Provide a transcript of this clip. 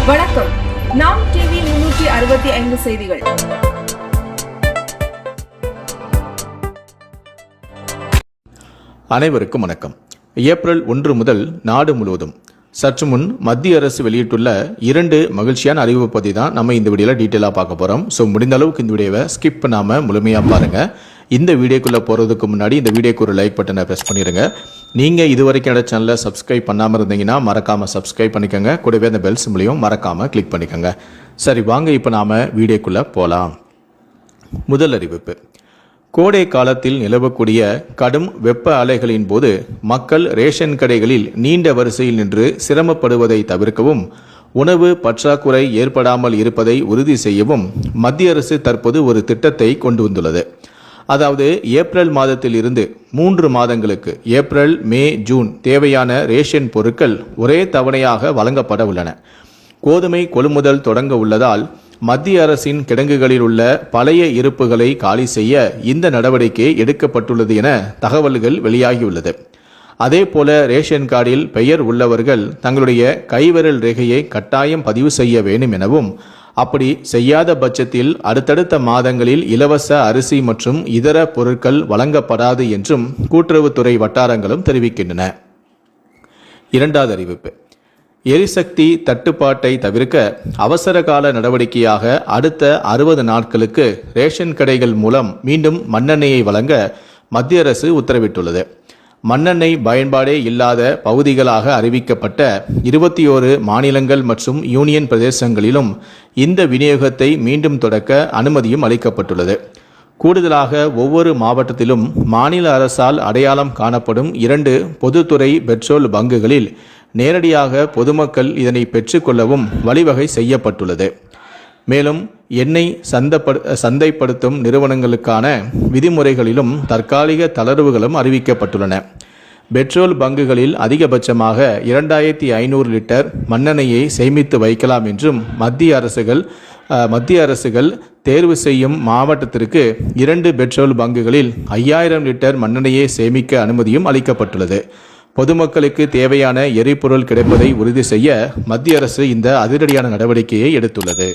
வணக்கம். நாம் டிவி 365 செய்திகள். அனைவருக்கும் வணக்கம். ஏப்ரல் 1 முதல் நாடு முழுவதும் சற்று முன் மத்திய அரசு வெளியிட்டுள்ள 2 மகிழ்ச்சியான அறிவிப்பு பற்றி தான் நம்ம இந்த வீடியோவில் டீட்டெயிலாக பார்க்க போகிறோம். ஸோ முடிந்த அளவுக்கு இந்த வீடியோவை ஸ்கிப் பண்ணாமல் முழுமையாக பாருங்கள். இந்த வீடியோக்குள்ளே போகிறதுக்கு முன்னாடி இந்த வீடியோக்கு ஒரு லைக் பட்டனை ப்ரெஸ் பண்ணிடுங்க. நீங்கள் இதுவரைக்கும் என்னோட சேனலை சப்ஸ்கிரைப் பண்ணாமல் இருந்தீங்கன்னா மறக்காமல் சப்ஸ்கிரைப் பண்ணிக்கோங்க. கூடவே அந்த பெல் சிம்பிளையும் மறக்காமல் கிளிக் பண்ணிக்கோங்க. சரி, வாங்க இப்போ நாம் வீடியோக்குள்ளே போகலாம். முதல் அறிவிப்பு. கோடை காலத்தில் நிலவக்கூடிய கடும் வெப்ப அலைகளின் போது மக்கள் ரேஷன் கடைகளில் நீண்ட வரிசையில் நின்று சிரமப்படுவதை தவிர்க்கவும் உணவு பற்றாக்குறை ஏற்படாமல் இருப்பதை உறுதி செய்யவும் மத்திய அரசு தற்போது ஒரு திட்டத்தை கொண்டு வந்துள்ளது. அதாவது ஏப்ரல் மாதத்தில் இருந்து 3 மாதங்களுக்கு ஏப்ரல், மே, ஜூன் தேவையான ரேஷன் பொருட்கள் ஒரே தவணையாக வழங்கப்பட உள்ளன. கோதுமை கொள்முதல் தொடங்க உள்ளதால் மத்திய அரசின் கிடங்குகளில் உள்ள பழைய இருப்புகளை காலி செய்ய இந்த நடவடிக்கை எடுக்கப்பட்டுள்ளது என தகவல்கள் வெளியாகியுள்ளது. அதேபோல ரேஷன் கார்டில் பெயர் உள்ளவர்கள் தங்களுடைய கைவிரல் ரேகையை கட்டாயம் பதிவு செய்ய வேண்டும் எனவும், அப்படி செய்யாத பட்சத்தில் அடுத்தடுத்த மாதங்களில் இலவச அரிசி மற்றும் இதர பொருட்கள் வழங்கப்படாது என்றும் கூட்டுறவுத்துறை வட்டாரங்களும் தெரிவிக்கின்றன. இரண்டாவது அறிவிப்பு. எரிசக்தி தட்டுப்பாட்டை தவிர்க்க அவசர கால நடவடிக்கையாக அடுத்த 60 நாட்களுக்கு ரேஷன் கடைகள் மூலம் மீண்டும் மண்ணெண்ணெயை வழங்க மத்திய அரசு உத்தரவிட்டுள்ளது. மண்ணெண்ணெய் பயன்பாடே இல்லாத பகுதிகளாக அறிவிக்கப்பட்ட 21 மாநிலங்கள் மற்றும் யூனியன் பிரதேசங்களிலும் இந்த விநியோகத்தை மீண்டும் தொடக்க அனுமதியும் அளிக்கப்பட்டுள்ளது. கூடுதலாக ஒவ்வொரு மாவட்டத்திலும் மாநில அரசால் அடையாளம் காணப்படும் 2 பொதுத்துறை பெட்ரோல் பங்குகளில் நேரடியாக பொதுமக்கள் இதனை பெற்றுக்கொள்ளவும் வழிவகை செய்யப்பட்டுள்ளது. மேலும் எண்ணெய் சந்தைப்படுத்தும் நிறுவனங்களுக்கான விதிமுறைகளிலும் தற்காலிக தளர்வுகளும் அறிவிக்கப்பட்டுள்ளன. பெட்ரோல் பங்குகளில் அதிகபட்சமாக 2500 லிட்டர் மண்ணெண்ணெயை சேமித்து வைக்கலாம் என்றும் மத்திய அரசுகள் தேர்வு செய்யும் மாவட்டத்திற்கு 2 பெட்ரோல் பங்குகளில் 5000 லிட்டர் மண்ணெண்ணெயை சேமிக்க அனுமதியும் அளிக்கப்பட்டுள்ளது. பொதுமக்களுக்கு தேவையான எரிபொருள் கிடைப்பதை உறுதி செய்ய மத்திய அரசு இந்த அதிரடியான நடவடிக்கையை எடுத்துள்ளது.